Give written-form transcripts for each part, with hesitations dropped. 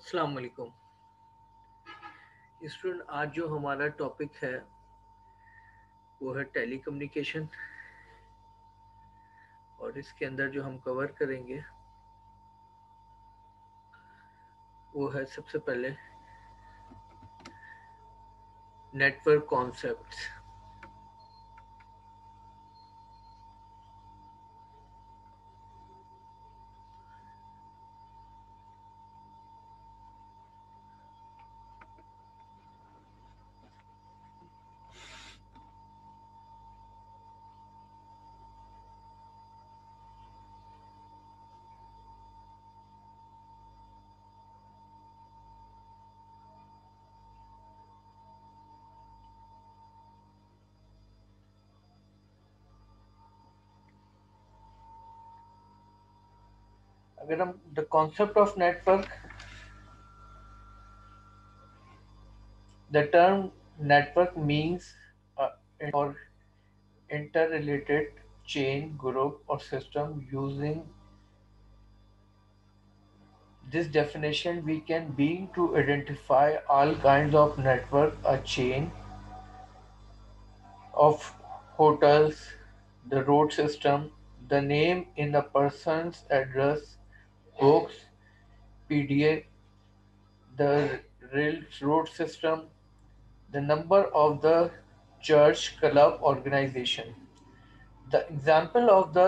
अस्सलाम वालेकुम स्टूडेंट। आज जो हमारा टॉपिक है वो है टेली कम्युनिकेशन। और इसके अंदर जो हम कवर करेंगे वो है सबसे पहले नेटवर्क कॉन्सेप्ट्स। अगर हम the concept of network, the term network means or interrelated chain group or system. Using this definition we can begin to identify all kinds of network: a chain of hotels, the road system, the name in a person's address books, PDA, the railroad system, the number of the church, club, organization. The example of the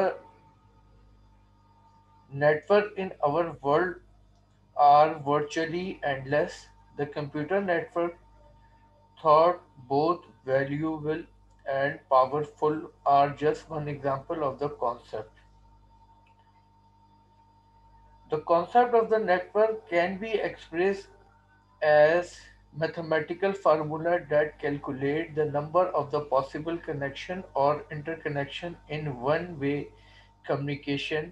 network in our world are virtually endless. The computer network, thought both valuable and powerful, are just one example of the concept. The concept of the network can be expressed as mathematical formula that calculate the number of the possible connection or interconnection in one-way communication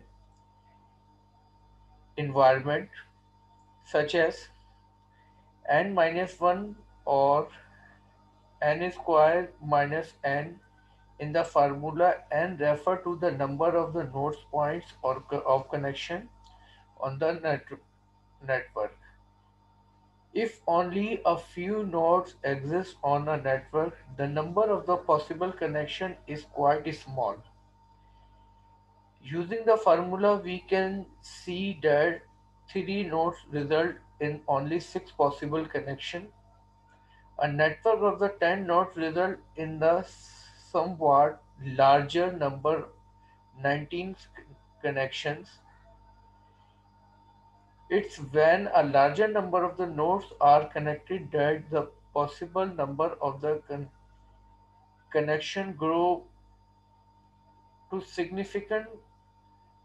environment, such as n minus 1 or n square minus n. In the formula, n refer to the number of the nodes points or of connection on the network. If only a few nodes exist on a network, the number of the possible connections is quite small. Using the formula, we can see that 3 nodes result in only 6 possible connections. A network of the 10 nodes result in the somewhat larger number, 19 connections. It's when a larger number of the nodes are connected that the possible number of the connection grow to significant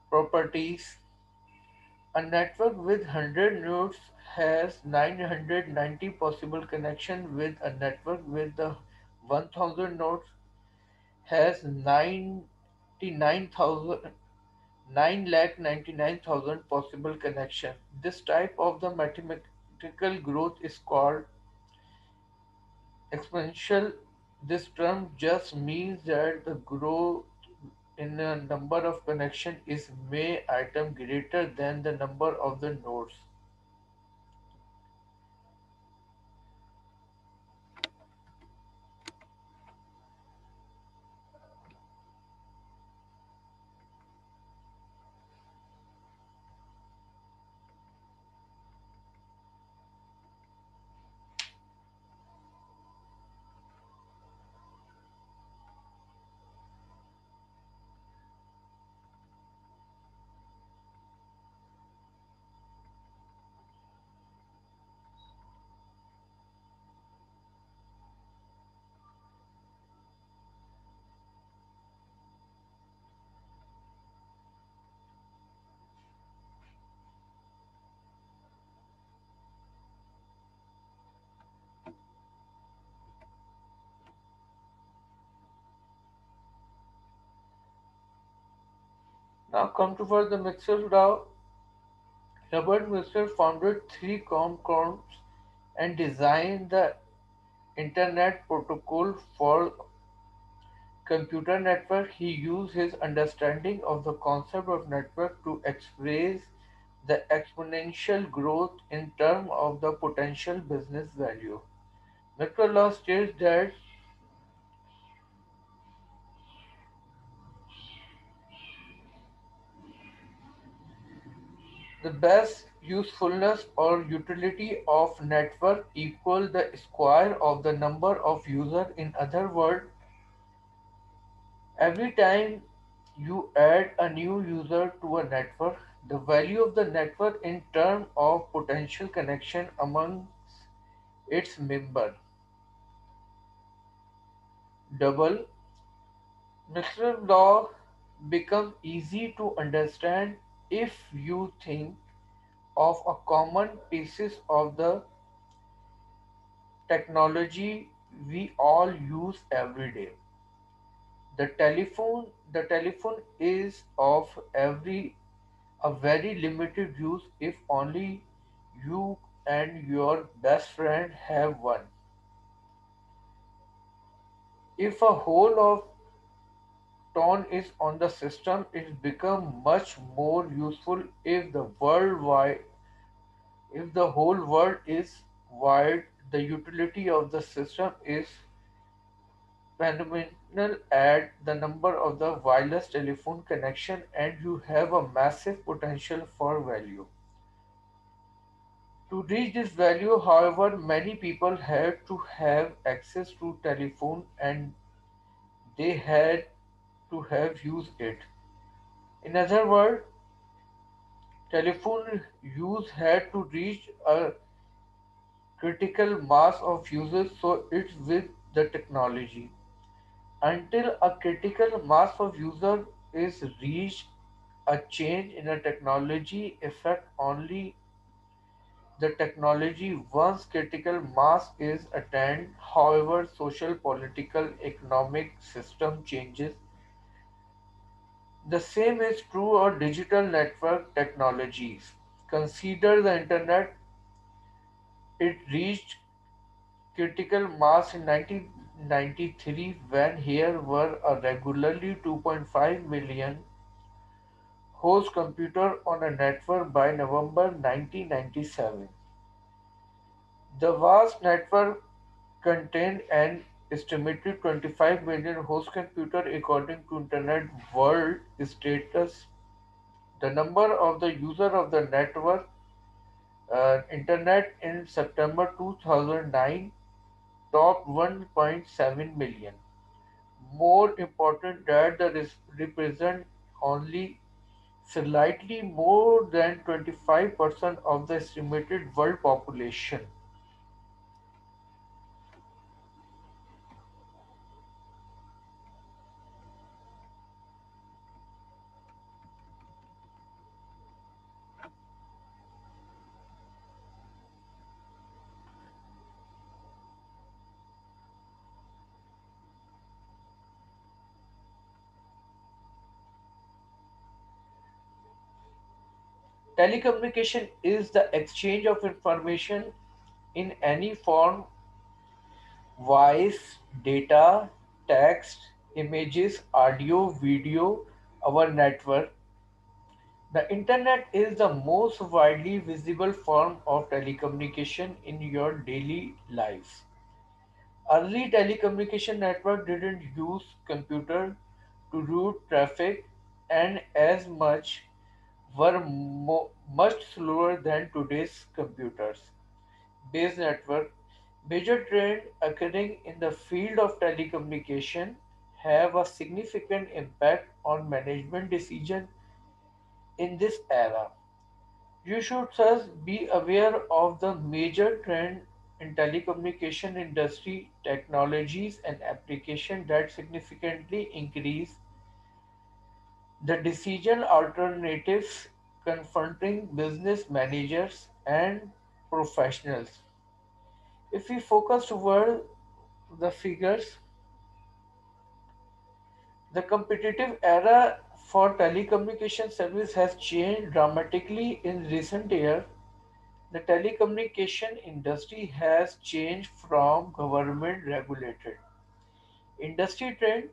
properties. A network with 100 nodes has 990 possible connections, with a network with the 1000 nodes has 99,000 9,99,000 possible connections. This type of the mathematical growth is called exponential. This term just means that the growth in the number of connection is may item greater than the number of the nodes. Now come to for the Mixer DAO. Robert Mixer founded three Comcons and designed the Internet Protocol for computer network. He used his understanding of the concept of network to express the exponential growth in terms of the potential business value. Microlaw states that the best usefulness or utility of network equal the square of the number of users. In other words, every time you add a new user to a network, the value of the network in terms of potential connection among its members double. Mr. Law becomes easy to understand if you think of a common pieces of the technology we all use every day. The telephone is of every a very limited use if only you and your best friend have one. If a whole of tone is on the system, it become much more useful if the whole world is wired. The utility of the system is phenomenal. Add the number of the wireless telephone connection and you have a massive potential for value. To reach this value, however, many people had to have access to telephone and they had to have used it. In other words, telephone use had to reach a critical mass of users, so it's with the technology. Until a critical mass of user is reached, a change in a technology affect only the technology once critical mass is attained. However, social, political, economic system changes. The same is true of digital network technologies. Consider the internet. It reached critical mass in 1993 when here were a regularly 2.5 million host computer on a network. By November 1997, the vast network contained an estimated 25 million host computer according to Internet World Status. The number of the user of the network Internet in September 2009 topped 1.7 million. More important that the represent only slightly more than 25% of the estimated world population. Telecommunication is the exchange of information in any form: voice, data, text, images, audio, video. Our network. The internet is the most widely visible form of telecommunication in your daily lives. Early telecommunication network didn't use computer to route traffic and as much were much slower than today's computers. Based network, major trend occurring in the field of telecommunication have a significant impact on management decision in this era. You should thus be aware of the major trend in telecommunication industry technologies and application that significantly increase the decision alternatives confronting business managers and professionals. If we focus toward the figures, the competitive era for telecommunication service has changed dramatically in recent years. The telecommunication industry has changed from government regulated industry trend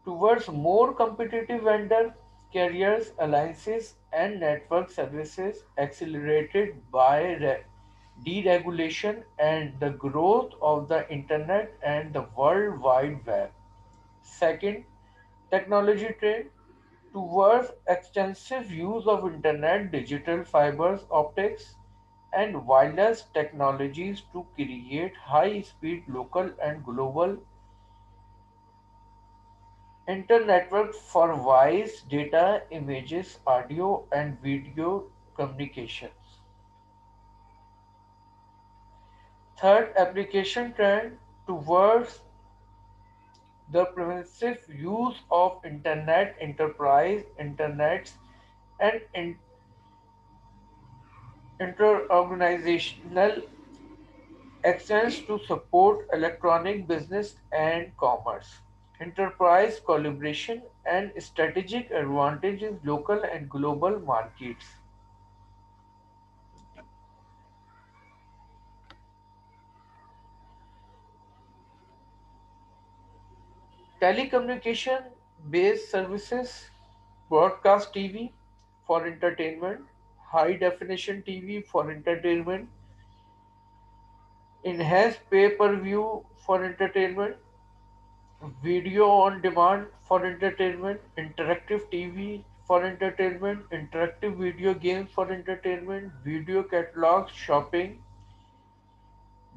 towards more competitive vendor. carriers, alliances, and network services accelerated by deregulation and the growth of the Internet and the World Wide Web. Second, technology trend towards extensive use of Internet, digital fibers, optics, and wireless technologies to create high-speed local and global internetwork for voice, data, images, audio, and video communications. Third, application trend towards the pervasive use of internet, enterprise, internets, and interorganizational extends to support electronic business and commerce. Enterprise collaboration and strategic advantage in local and global markets. Telecommunication based services, broadcast TV for entertainment, high definition TV for entertainment, enhanced pay per view for entertainment, video on demand for entertainment, interactive TV for entertainment, interactive video games for entertainment, video catalogs, shopping,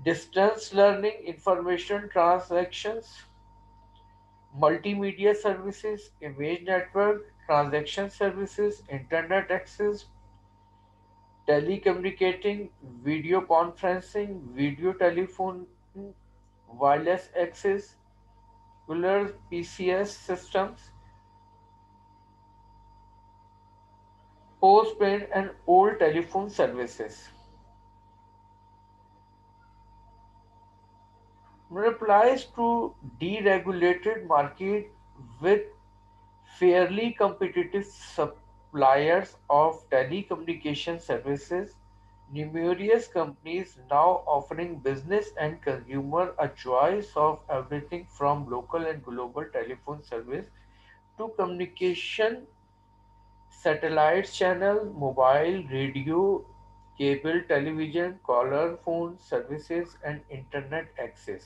distance learning, information transactions, multimedia services, image network, transaction services, internet access, telecommunicating, video conferencing, video telephone, wireless access, cellular PCS systems, postpaid and old telephone services. Replies to deregulated market with fairly competitive suppliers of telecommunication services, numerous companies now offering business and consumer a choice of everything from local and global telephone service to communication, satellite channel, mobile, radio, cable television, caller phone services, and internet access.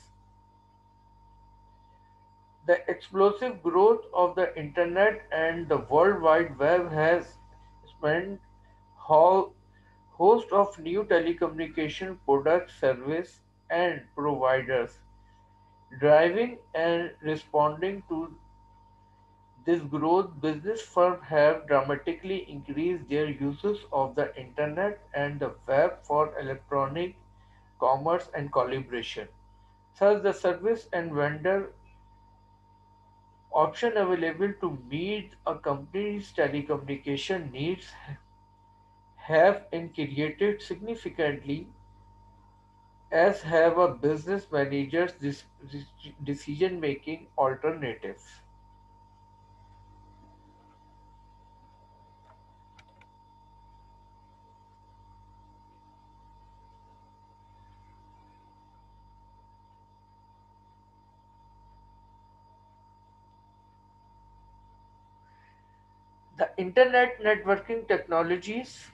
The explosive growth of the internet and the World Wide Web has spawned a host of new telecommunication products, service, and providers. Driving and responding to this growth, business firms have dramatically increased their uses of the internet and the web for electronic commerce and collaboration. Thus, the service and vendor option available to meet a company's telecommunication needs have increased significantly, as have a business manager's decision-making alternatives. The internet networking technologies,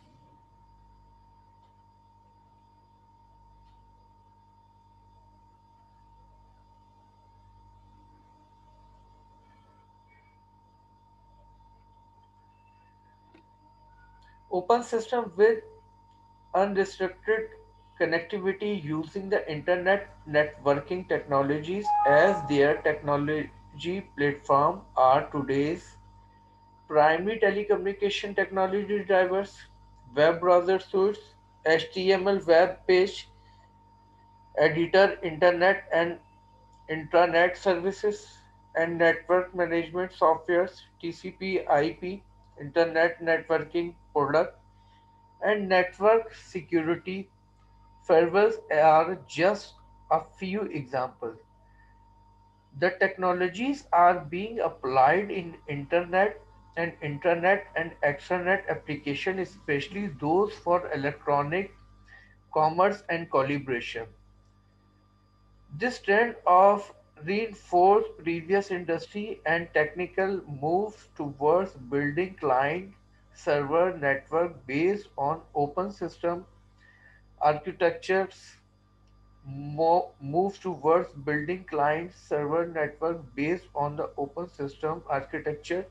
open system with unrestricted connectivity using the internet networking technologies as their technology platform are today's primary telecommunication technology drivers, web browser suites, HTML web page editor, internet and intranet services, and network management softwares, TCP/IP, internet networking product, and network security firewalls are just a few examples. The technologies are being applied in internet and extranet application, especially those for electronic commerce and collaboration. This trend of reinforce previous industry and technical moves towards building client server network based on open system architectures. Moves towards building client server network based on the open system architecture.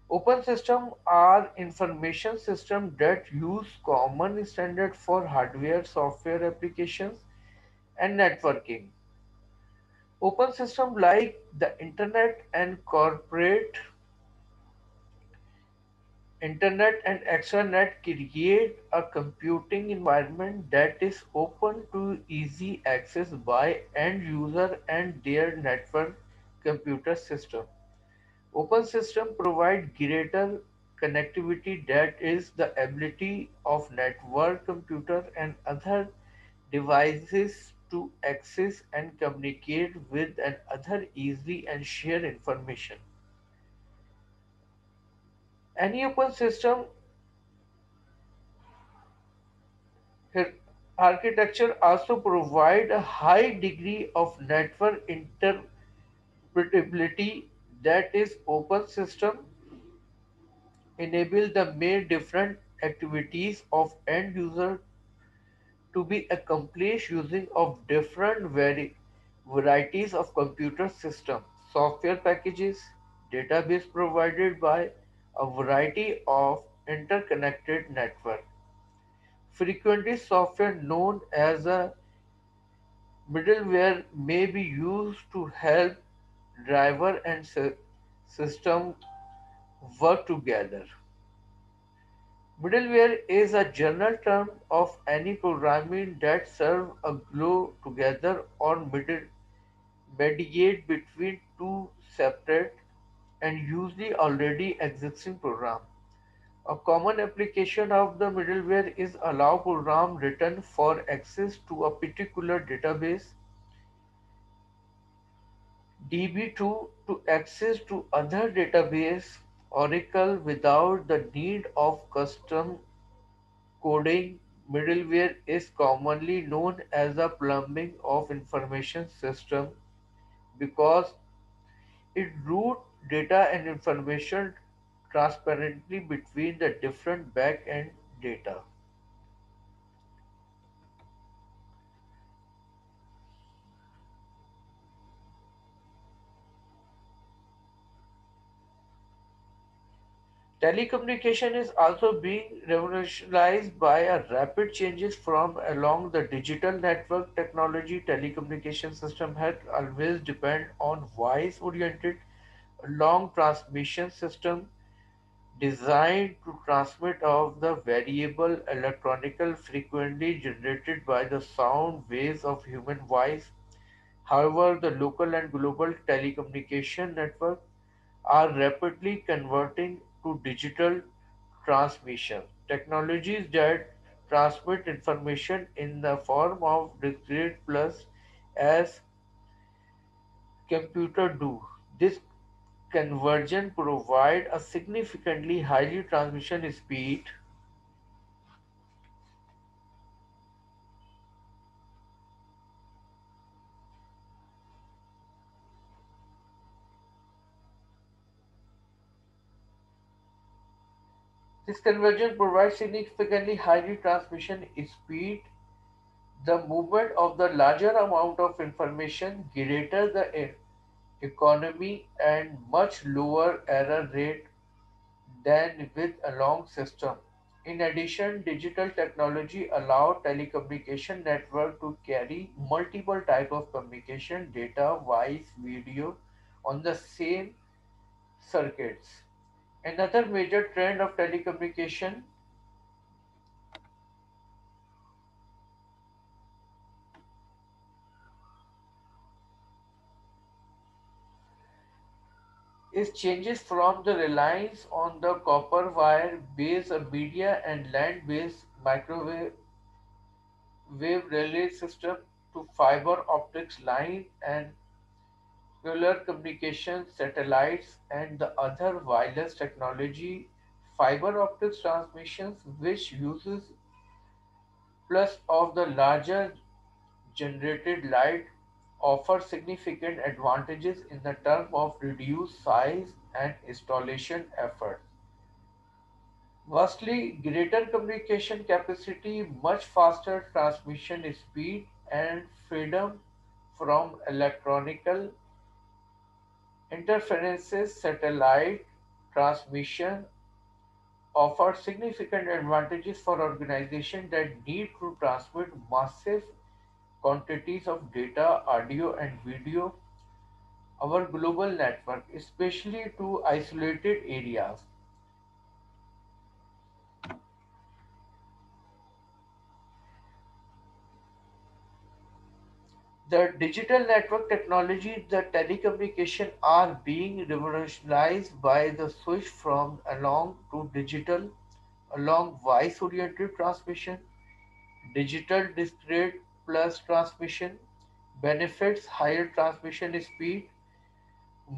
Open systems are information systems that use common standard for hardware, software applications, and networking. Open systems like the internet and extranet create a computing environment that is open to easy access by end user and their network computer system. Open system provide greater connectivity, that is the ability of network computer and other devices to access and communicate with another easily and share information. Any open system Her architecture also provide a high degree of network interpretability, that is open system enable the many different activities of end user to be accomplished using of different varieties of computer system, software packages, database provided by a variety of interconnected network. Frequently software known as a middleware may be used to help driver and system work together. Middleware is a general term of any programming that serve a glue together or mediate between two separate and usually already existing programs. A common application of the middleware is allow program written for access to a particular database DB2 to access to other database Oracle without the need of custom coding. Middleware is commonly known as the plumbing of information system because it route data and information transparently between the different back-end data. Telecommunication is also being revolutionized by a rapid changes from along the digital network technology. Telecommunication system had always depend on voice oriented long transmission system designed to transmit of the variable electronical frequency generated by the sound waves of human voice. However, the local and global telecommunication network are rapidly converting to digital transmission technologies that transmit information in the form of discrete plus as computer do. This conversion provide a significantly higher transmission speed. This conversion provides significantly higher transmission speed. The movement of the larger amount of information, greater the economy and much lower error rate than with a long system. In addition, digital technology allow telecommunication network to carry multiple type of communication data, voice, video on the same circuits. Another major trend of telecommunication is changes from the reliance on the copper wire based media and land based microwave wave relay system to fiber optics line and cellular communication satellites and the other wireless technology. Fiber optics transmissions, which uses plus of the larger generated light offer significant advantages in the term of reduced size and installation effort. Vastly greater communication capacity, much faster transmission speed, and freedom from electronical interferences. Satellite transmission offer significant advantages for organizations that need to transmit massive quantities of data, audio, and video. Our global network, especially to isolated areas. The digital network technology, the telecommunication are being revolutionized by the switch from analog to digital, along voice-oriented transmission, digital discrete plus transmission, benefits higher transmission speed,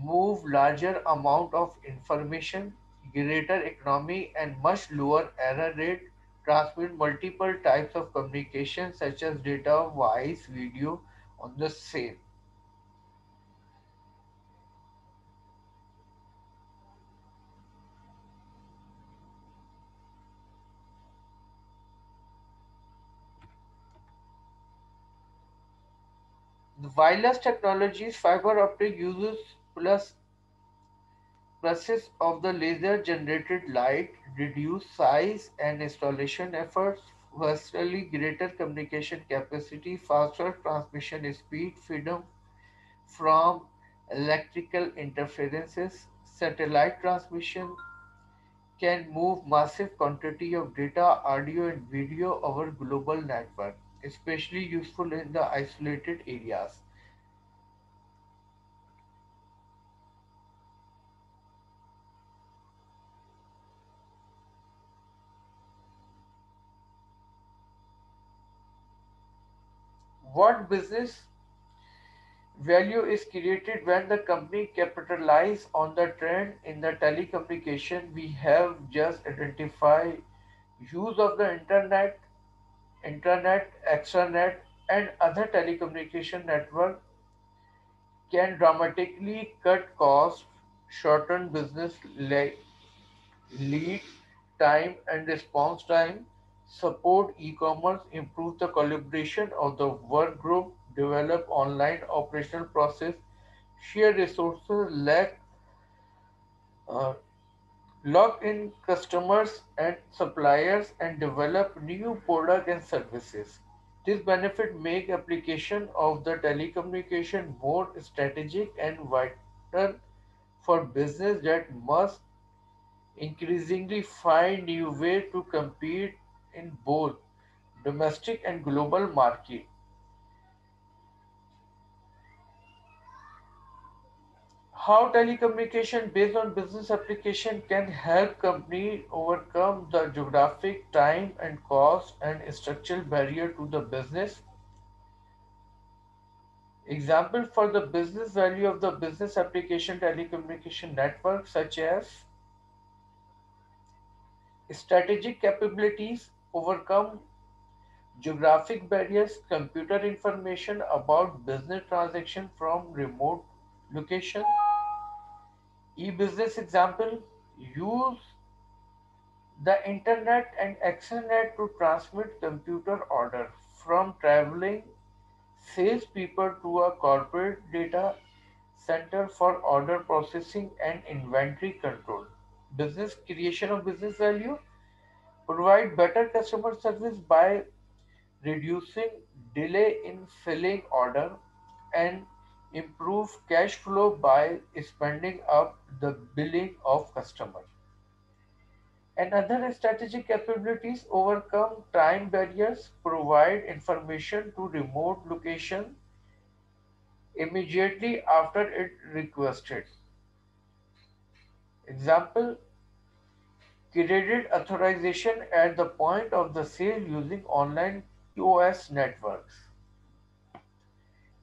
move larger amount of information, greater economy and much lower error rate, transmit multiple types of communication such as data, voice, video on the same. The wireless technologies, fiber optic uses plus pluses of the laser generated light, reduce size and installation efforts, vastly greater communication capacity, faster transmission speed, freedom from electrical interferences. Satellite transmission can move massive quantity of data, audio and video over global network, especially useful in the isolated areas. What business value is created when the company capitalize on the trend in the telecommunication we have just identified. Use of the internet, extranet, and other telecommunication network can dramatically cut costs, shorten business lead time and response time, support e-commerce, improve the collaboration of the work group, develop online operational process, share resources, uh, lock in customers and suppliers, and develop new products and services. This benefit make application of the telecommunication more strategic and vital for business that must increasingly find new ways to compete in both domestic and global market. How telecommunication based on business application can help company overcome the geographic, time and cost and structural barrier to the business. Example for the business value of the business application telecommunication network such as strategic capabilities, overcome geographic barriers, computer information about business transaction from remote location. E-business example, use the internet and extranet to transmit computer order from traveling salespeople to a corporate data center for order processing and inventory control. Business creation of business value, provide better customer service by reducing delay in filling order and improve cash flow by spending up the billing of customer. And other strategic capabilities overcome time barriers, provide information to remote location immediately after it requested. Example, credit authorization at the point of the sale using online POS networks.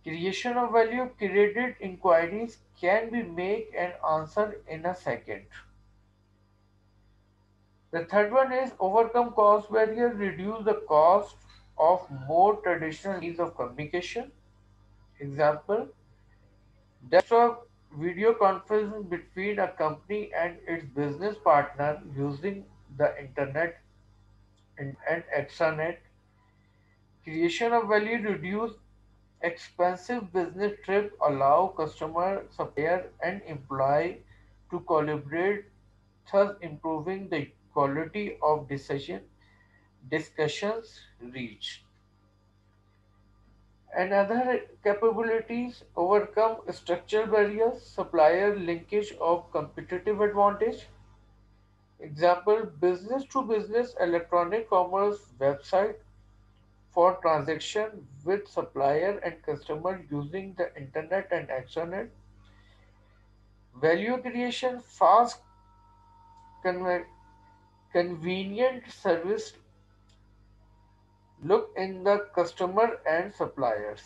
Creation of value, credit inquiries can be made and answered in a second. The third one is overcome cost barrier, reduce the cost of more traditional means of communication. Example, desktop video conferencing between a company and its business partner using the internet and extranet. Creation of value reduce expensive business trip allow customer, supplier and employee to collaborate, thus improving the quality of decision discussions reached. Another capabilities overcome structural barriers, supplier linkage of competitive advantage. Example, business to business electronic commerce website for transaction with supplier and customer using the internet and extranet. Value creation, fast, conve- convenient service look in the customer and suppliers.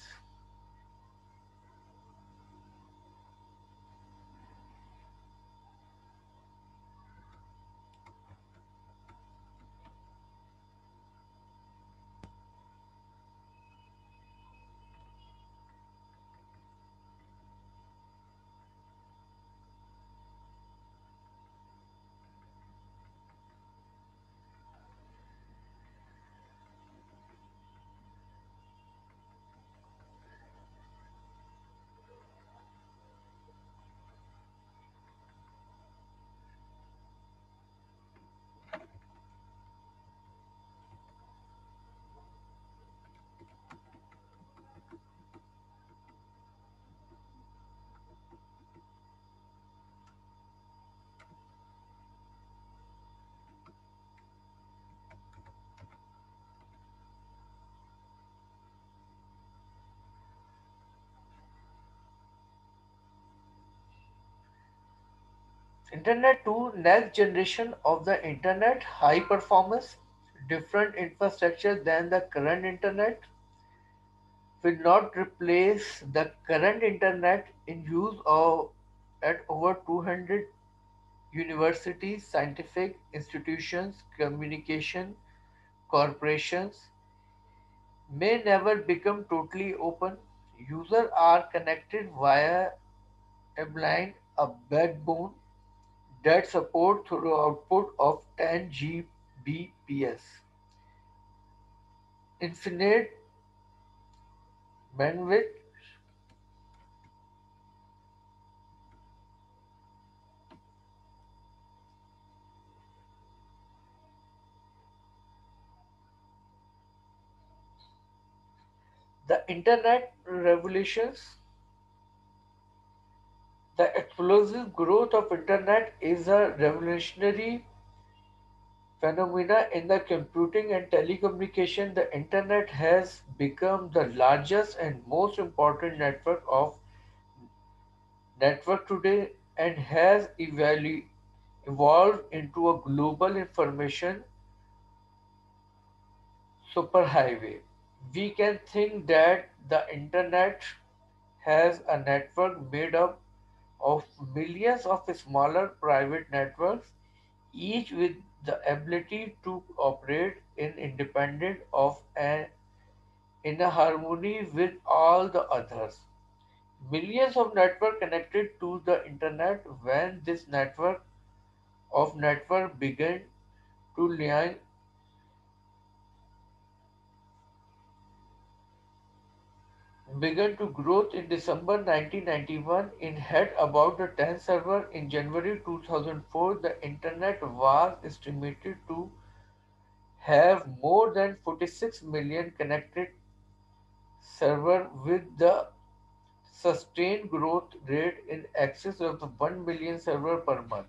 Internet 2, next generation of the internet, high performance, different infrastructure than the current internet, will not replace the current internet in use of at over 200 universities, scientific institutions, communication corporations may never become totally open. Users are connected via a blind, a backbone that support through output of 10 Gbps. Infinite bandwidth. The internet revolutions. The explosive growth of internet is a revolutionary phenomena in the computing and telecommunication. The internet has become the largest and most important network today and has evolved into a global information superhighway. We can think that the internet has a network made up of millions of smaller private networks, each with the ability to operate in independent of and in a harmony with all the others. Millions of networks connected to the internet when this network to line began to growth in December 1991 in had about the 10 server. In January 2004, the internet was estimated to have more than 46 million connected server with the sustained growth rate in excess of the 1 million server per month.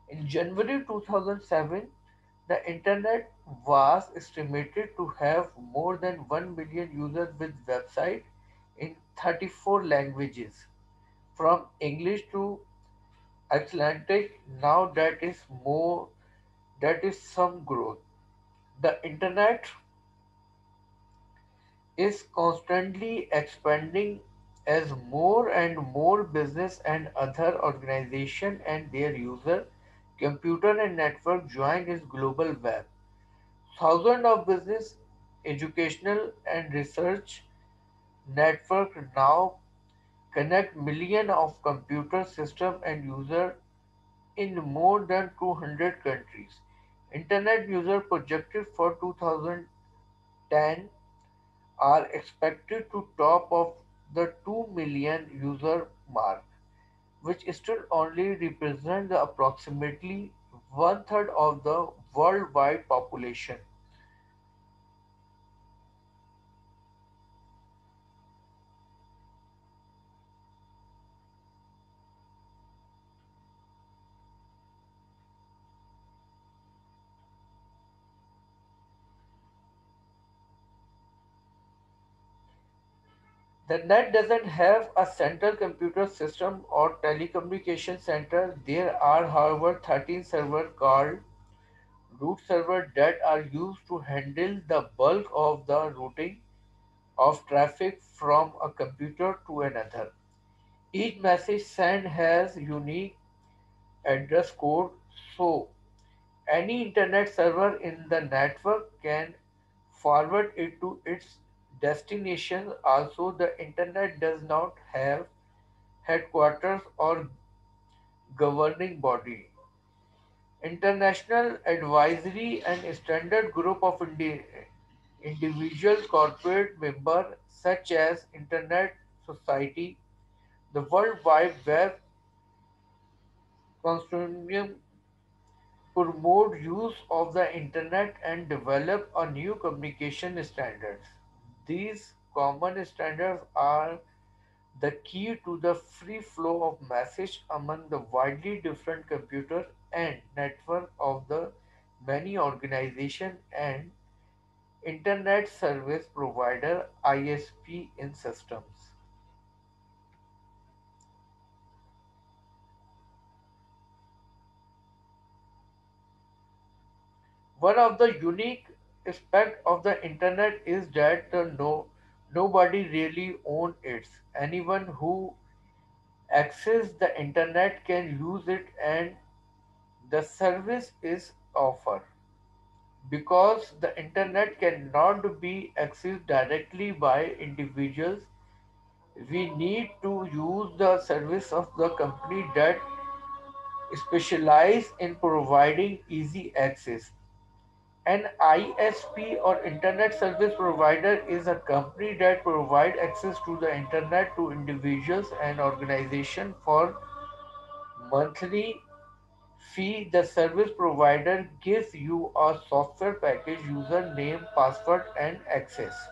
In January 2007, the internet was estimated to have more than 1 million users with website in 34 languages, from English to Icelandic. Now that is some growth. The internet is constantly expanding as more and more business and other organizations and their user computer and network join its global web. Thousands of business, educational and research network now connect millions of computer systems and users in more than 200 countries. Internet user projected for 2010 are expected to top of the 2 million user mark, which still only represent the approximately one third of the worldwide population. The net doesn't have a central computer system or telecommunication center. There are, however, 13 servers called root servers that are used to handle the bulk of the routing of traffic from a computer to another. Each message sent has unique address code, so any internet server in the network can forward it to its destination. Also, the internet does not have headquarters or governing body. International Advisory and Standard Group of individual corporate members such as Internet Society, the World Wide Web Consortium promote use of the internet and develop a new communication standards. These common standards are the key to the free flow of message among the widely different computer and network of the many organization and internet service provider ISP in systems. One of the unique aspects of the internet is that nobody really owns it. Anyone who access the internet can use it and the service is offered. Because the internet cannot be accessed directly by individuals, we need to use the service of the company that specialize in providing easy access. An ISP or internet service provider is a company that provides access to the internet to individuals and organizations for monthly fee. The service provider gives you a software package, username, password, and access.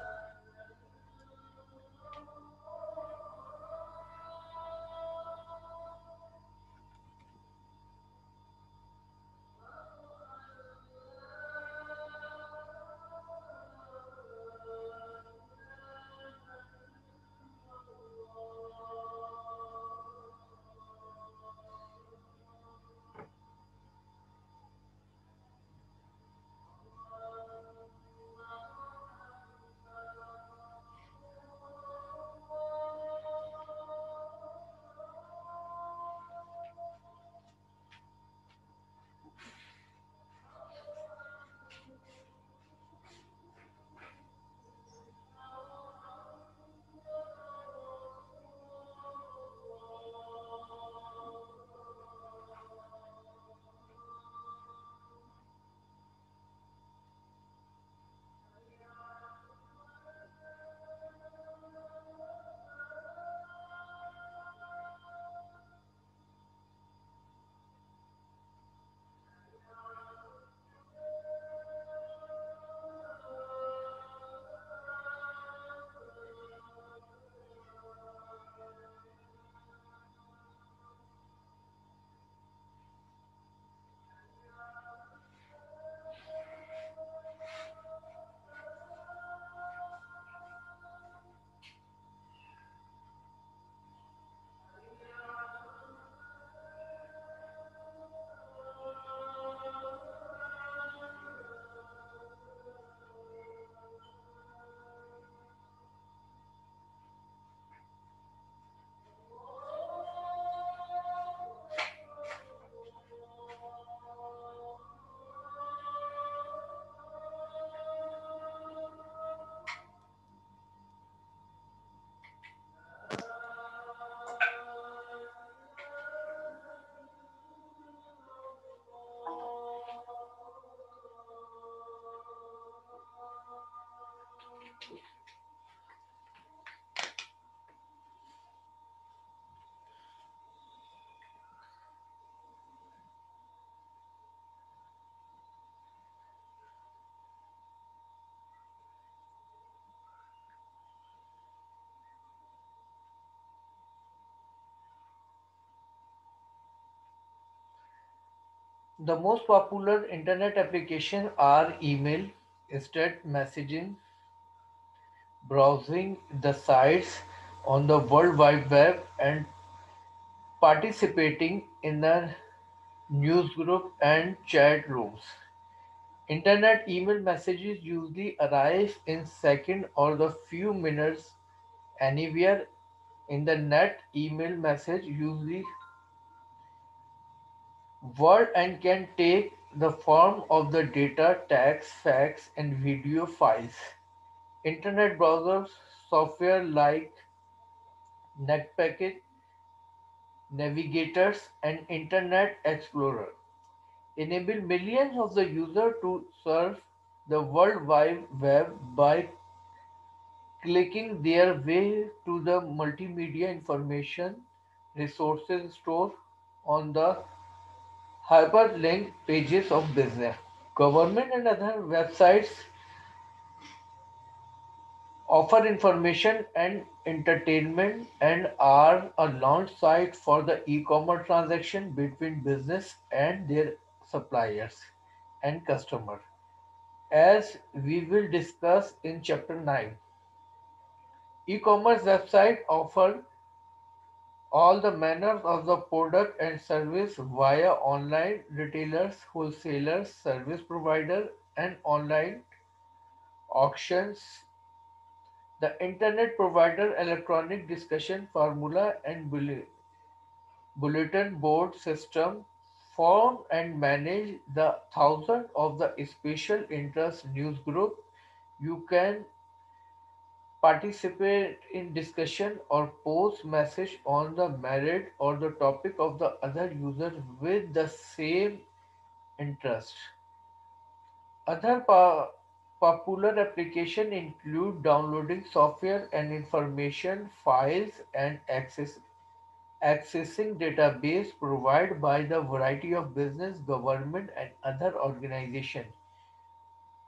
The most popular internet applications are email, instant messaging, browsing the sites on the World Wide Web, and participating in the newsgroup and chat rooms. Internet email messages usually arrive in seconds or the few minutes anywhere in the net. Email message usually word and can take the form of the data, text, fax, and video files. Internet browsers software like NetPackage, Navigators, and Internet Explorer enable millions of the users to surf the World Wide Web by clicking their way to the multimedia information resources stored on the hyperlink pages of business. Government and other websites offer information and entertainment and are a launch site for the e-commerce transaction between business and their suppliers and customer. As we will discuss in chapter 9, e-commerce website offer all the manners of the product and service via online retailers, wholesalers, service provider, and online auctions. The internet provider electronic discussion formula and bulletin board system form and manage the thousands of the special interest news group. You can participate in discussion or post message on the merit or the topic of the other user with the same interest. Other popular applications include downloading software and information files and accessing database provided by the variety of business, government, and other organizations.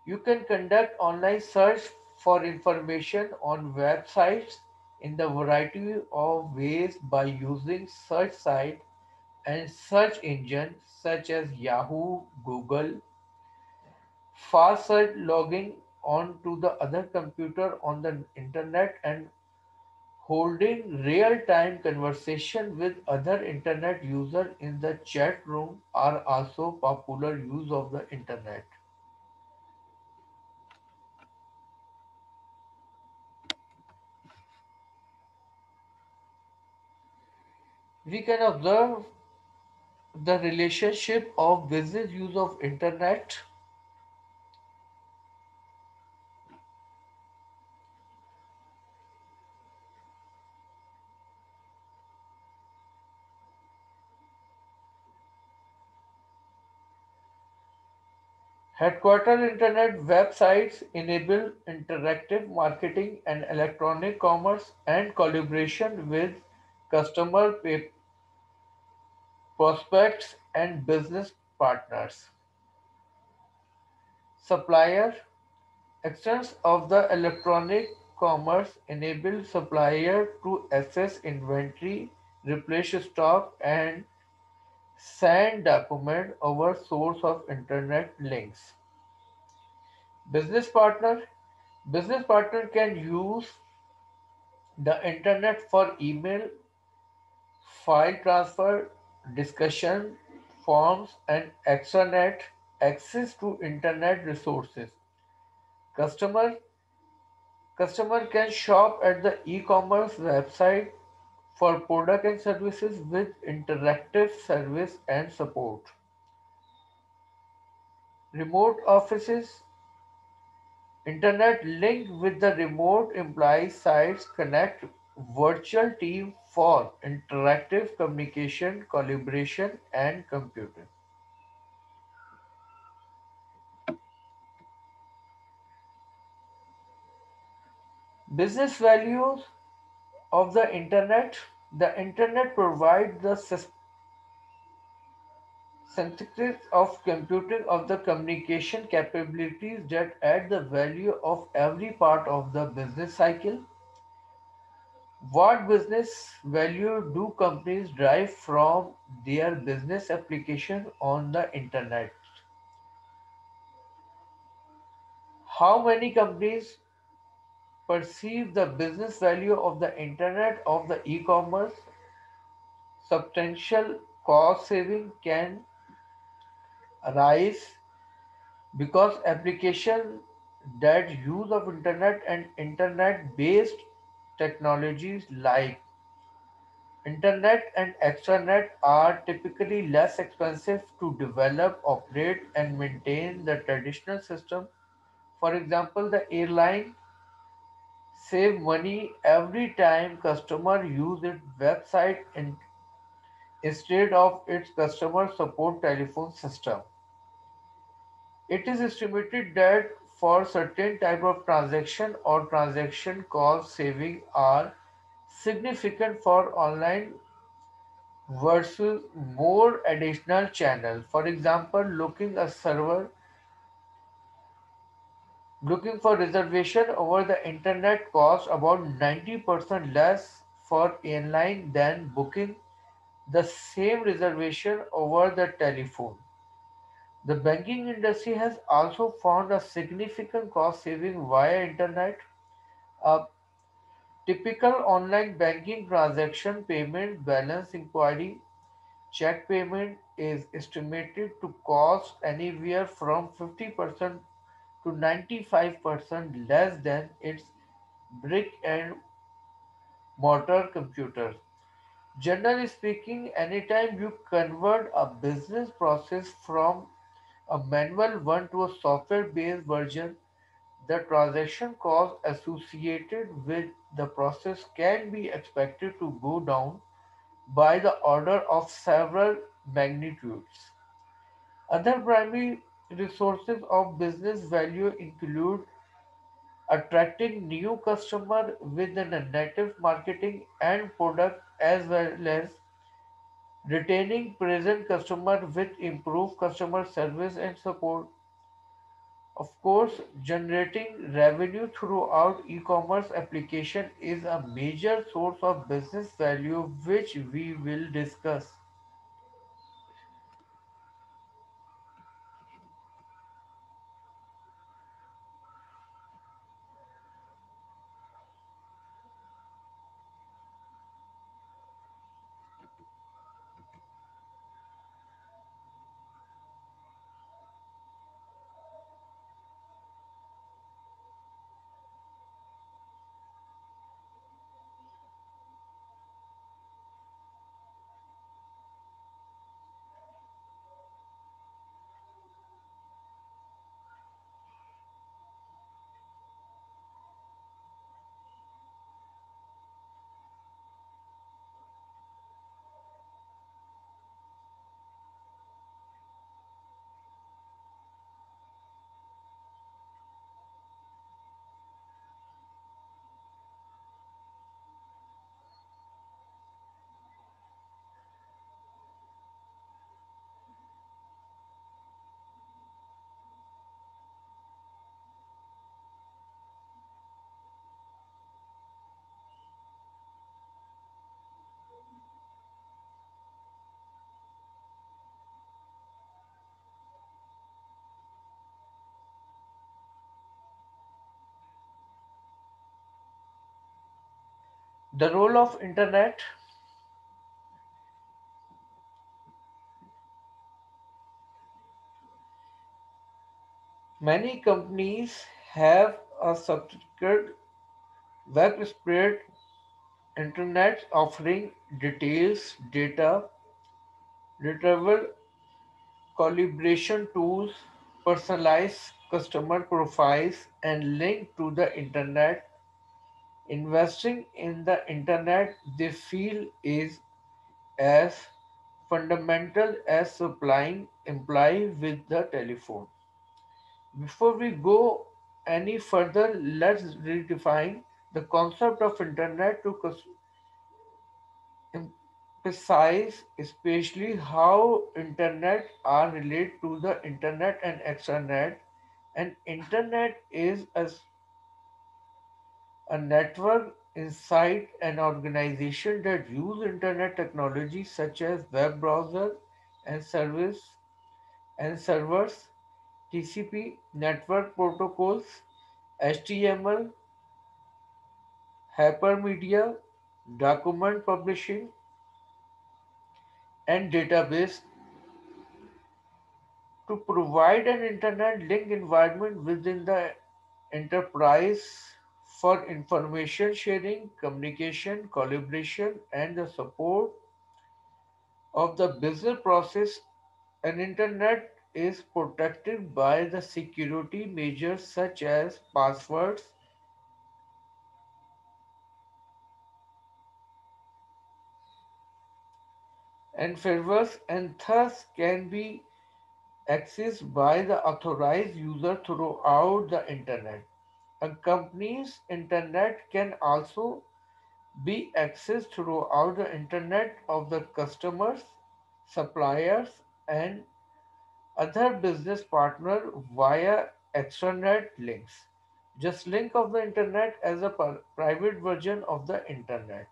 You can conduct online search for information on websites in the variety of ways by using search site and search engines such as Yahoo, Google. Fast search logging on to the other computer on the internet and holding real-time conversation with other internet users in the chat room are also popular use of the internet. We can observe the relationship of business use of internet. Headquarter internet websites enable interactive marketing and electronic commerce and collaboration with customer prospects and business partners. Supplier extents of the electronic commerce enable supplier to access inventory, replace stock, and send document over source of internet links. Business partner business partner can use the internet for email, file transfer, discussion forums, and extranet access to internet resources. Customer Customer can shop at the e-commerce website for product and services with interactive service and support. Remote offices, internet linked with the remote employee sites connect virtual team for interactive communication, collaboration, and computing. Business values of the internet. The internet provides the synthesis of computing of the communication capabilities that add the value of every part of the business cycle. What business value do companies derive from their business application on the internet? How many companies perceive the business value of the internet of the e-commerce? Substantial cost saving can arise because applications that use of internet and internet based technologies like internet and extranet are typically less expensive to develop, operate and maintain the traditional system. For example, the airline save money every time customer use its website instead of its customer support telephone system. It is estimated that for certain type of transaction or transaction cost saving are significant for online versus more additional channel. For example, looking for reservation over the internet costs about 90% less for airline than booking the same reservation over the telephone. The banking industry has also found a significant cost saving via internet. A typical online banking transaction payment balance inquiry check payment is estimated to cost anywhere from 50% to 95% less than its brick and mortar computers. Generally speaking, anytime you convert a business process from a manual one to a software based version, the transaction cost associated with the process can be expected to go down by the order of several magnitudes. Other primary resources of business value include attracting new customers with a native marketing and product as well as retaining present customers with improved customer service and support. Of course, generating revenue throughout e-commerce application is a major source of business value which we will discuss. The role of internet. Many companies have a subscription web spread internet offering details, data retrieval, collaboration tools, personalized customer profiles, and link to the internet. Investing in the internet they feel is as fundamental as supplying employee with the telephone. Before we go any further, let's redefine the concept of internet to emphasize especially how internet are related to the internet and extranet. And internet is a network inside an organization that use internet technology such as web browser and service and servers, TCP, network protocols, HTML, hypermedia, document publishing, and database to provide an internet link environment within the enterprise for information sharing, communication, collaboration, and the support of the business process. An internet is protected by the security measures such as passwords and firewalls and thus can be accessed by the authorized user throughout the internet. A company's internet can also be accessed throughout the internet of the customers, suppliers, and other business partner via extranet links. Just link of the internet as a private version of the internet.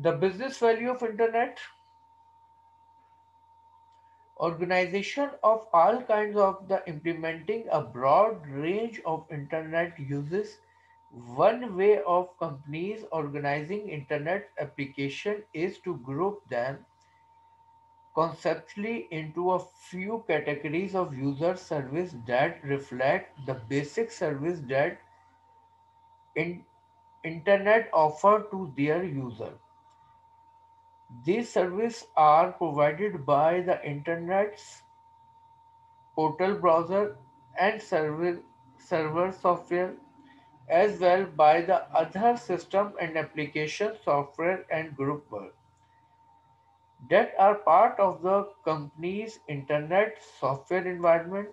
The business value of internet organization of all kinds of the implementing a broad range of internet uses. One way of companies organizing internet application is to group them conceptually into a few categories of user service that reflect the basic service that in, internet offer to their user. These services are provided by the internet's portal browser and server software as well by the other system and application software and group work that are part of the company's internet software environment.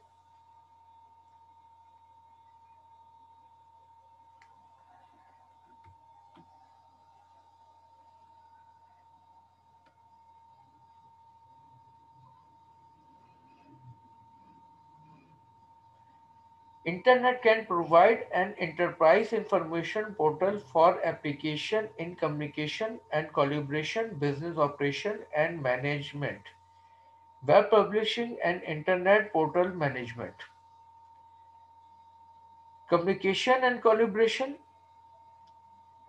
Internet can provide an enterprise information portal for application in communication and collaboration, business operation and management, web publishing and internet portal management, communication and collaboration,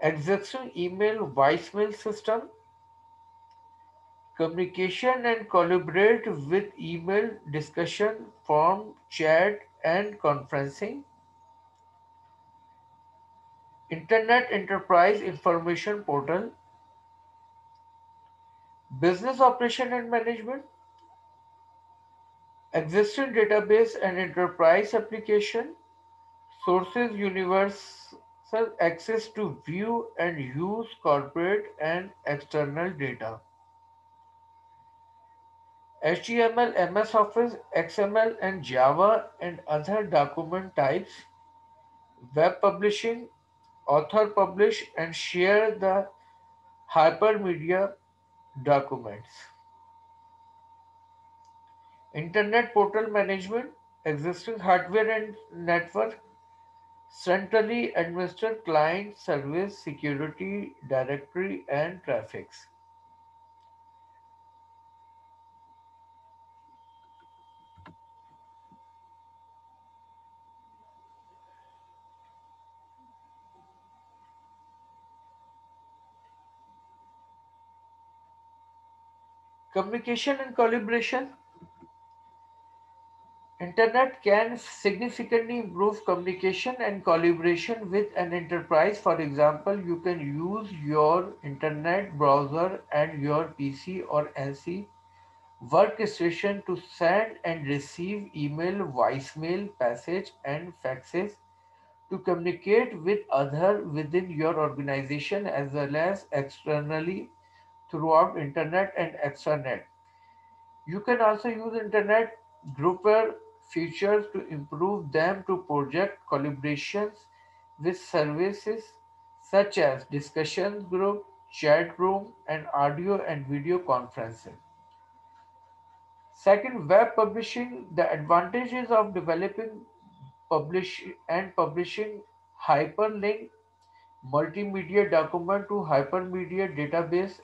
existing email voicemail system, communication and collaborate with email discussion, forum, chat and conferencing, internet enterprise information portal, business operation and management, existing database and enterprise application, sources universal access to view and use corporate and external data, HTML, MS Office, XML and Java and other document types, web publishing, author publish and share the hypermedia documents, internet portal management, existing hardware and network, centrally administered client service, security, directory, and traffics. Communication and collaboration. Internet can significantly improve communication and collaboration with an enterprise. For example, you can use your internet browser and your PC or NC workstation to send and receive email, voicemail, passage, and faxes to communicate with other within your organization as well as externally throughout internet and extranet. You can also use internet groupware features to improve them to project collaborations with services such as discussion group, chat room, and audio and video conferencing. Second, web publishing. The advantages of developing publish and publishing hyperlink multimedia document to hypermedia database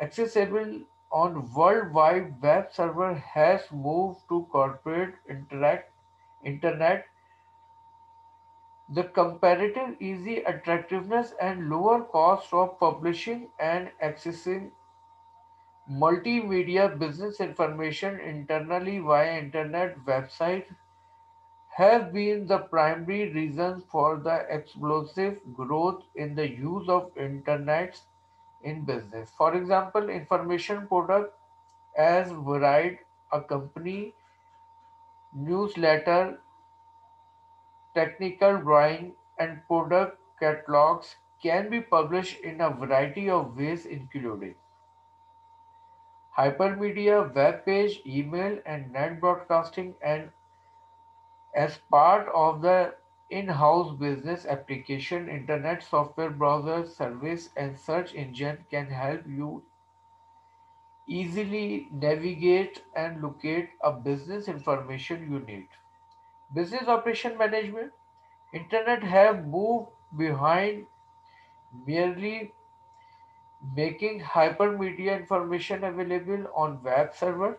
accessible on World Wide Web server has moved to corporate interact internet. The comparative easy attractiveness and lower cost of publishing and accessing multimedia business information internally via internet website have been the primary reasons for the explosive growth in the use of internet in business. For example, information product as varied a company newsletter, technical drawing, and product catalogs can be published in a variety of ways, including hypermedia, web page, email, and net broadcasting, and as part of the in-house business application, internet software browser service and search engine can help you easily navigate and locate a business information you need. Business operation management. Internet have moved behind merely making hypermedia information available on web server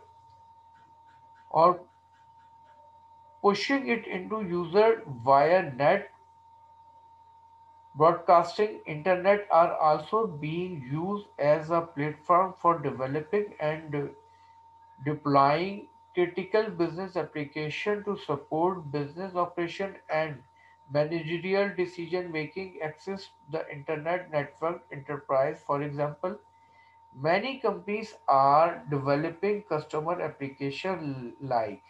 or pushing it into user via net broadcasting. Internet are also being used as a platform for developing and deploying critical business application to support business operation and managerial decision making. Access the internet network enterprise. For example, many companies are developing customer application like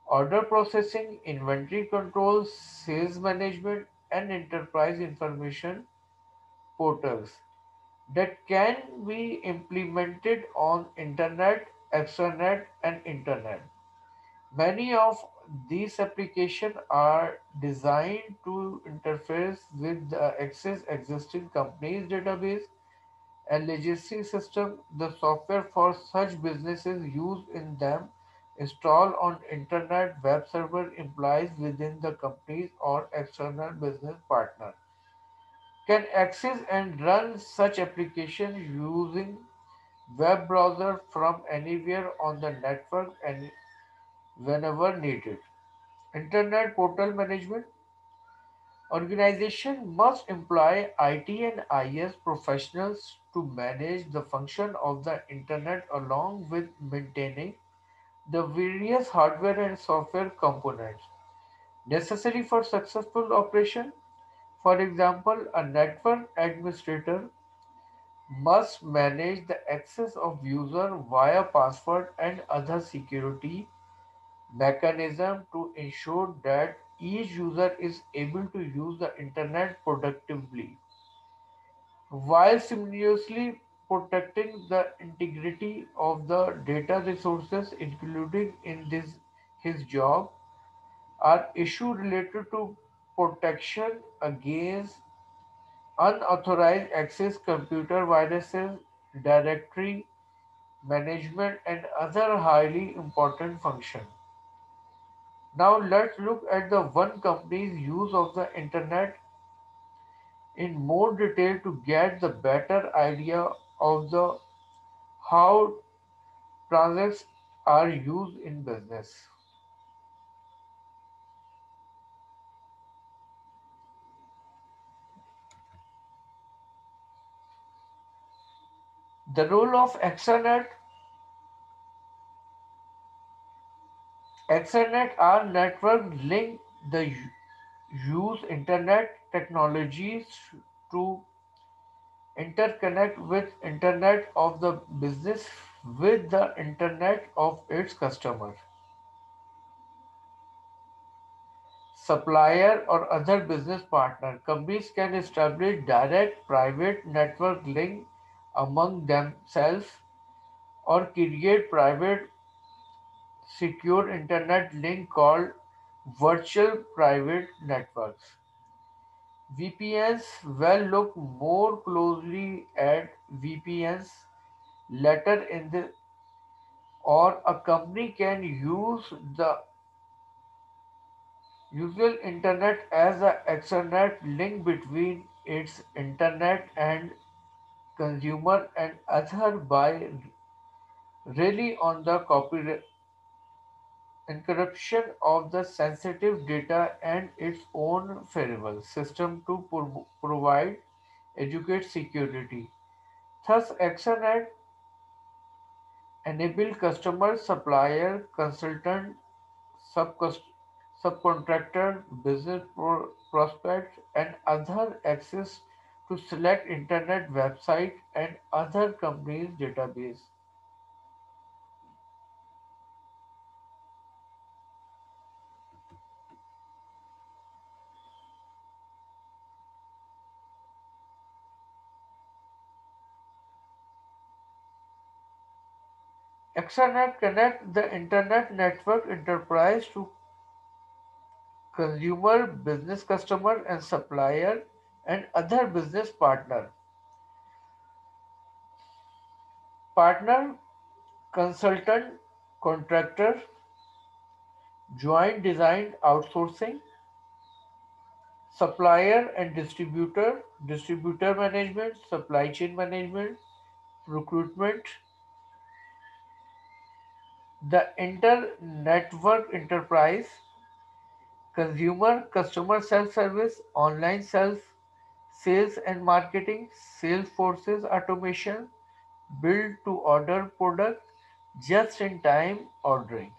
order processing, inventory control, sales management, and enterprise information portals that can be implemented on internet, extranet, and internet. Many of these applications are designed to interface with the access existing companies database and legacy system. The software for such businesses use in them installed on internet web server implies within the companies or external business partner can access and run such applications using web browser from anywhere on the network and whenever needed. Internet portal management. Organization must employ IT and IS professionals to manage the function of the internet along with maintaining the various hardware and software components necessary for successful operation. For example, a network administrator must manage the access of user via password and other security mechanism to ensure that each user is able to use the internet productively while simultaneously protecting the integrity of the data resources including in this his job are issues related to protection against unauthorized access, computer viruses, directory management, and other highly important functions. Now let's look at the one company's use of the internet in more detail to get the better idea of the how transactions are used in business. The role of extranet are network link the use internet technologies to interconnect with internet of the business with the internet of its customer, supplier or other business partner. Companies can establish direct private network link among themselves or create private secure internet link called virtual private networks. VPNs, well, look more closely at VPNs later in the or a company can use the usual internet as a externet link between its internet and consumer and other by really on the copy encryption of the sensitive data and its own firewall system to provide educate security. Thus, Exonet enable customer, supplier, consultant, subcus- subcontractor, business prospects, and other access to select internet website and other companies' database. Extranet connect the internet network enterprise to consumer, business customer, and supplier and other business partner, consultant, contractor, joint design outsourcing, supplier and distributor, distributor management, supply chain management, recruitment, the inter-network enterprise, consumer, customer self-service, online sales and marketing, sales forces automation, build to order product, just in time ordering.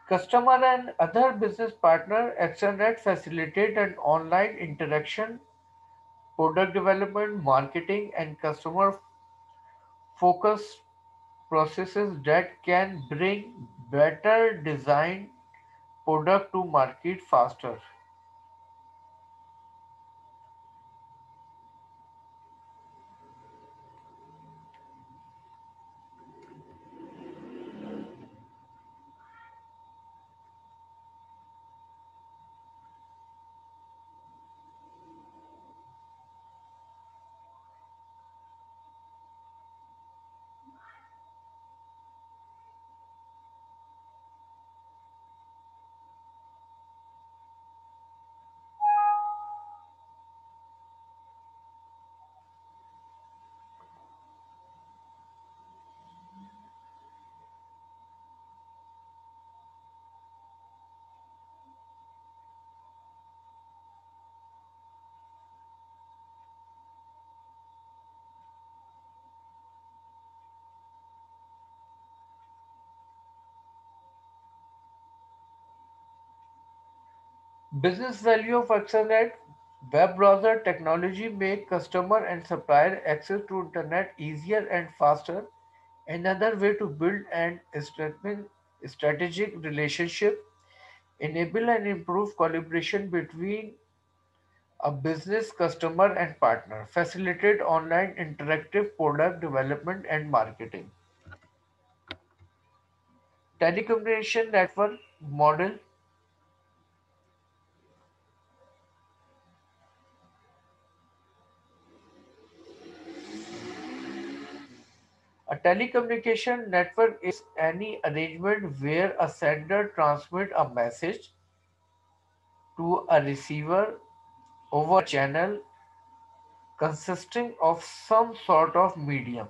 Customer and other business partner external facilitate an online interaction, product development, marketing, and customer focused processes that can bring better designed product to market faster. Business value of Externet web browser technology make customer and supplier access to internet easier and faster. Another way to build and strengthen strategic relationship, enable and improve collaboration between a business, customer, and partner, facilitate online interactive product development and marketing. Telecommunication network model. A telecommunication network is any arrangement where a sender transmits a message to a receiver over a channel consisting of some sort of medium.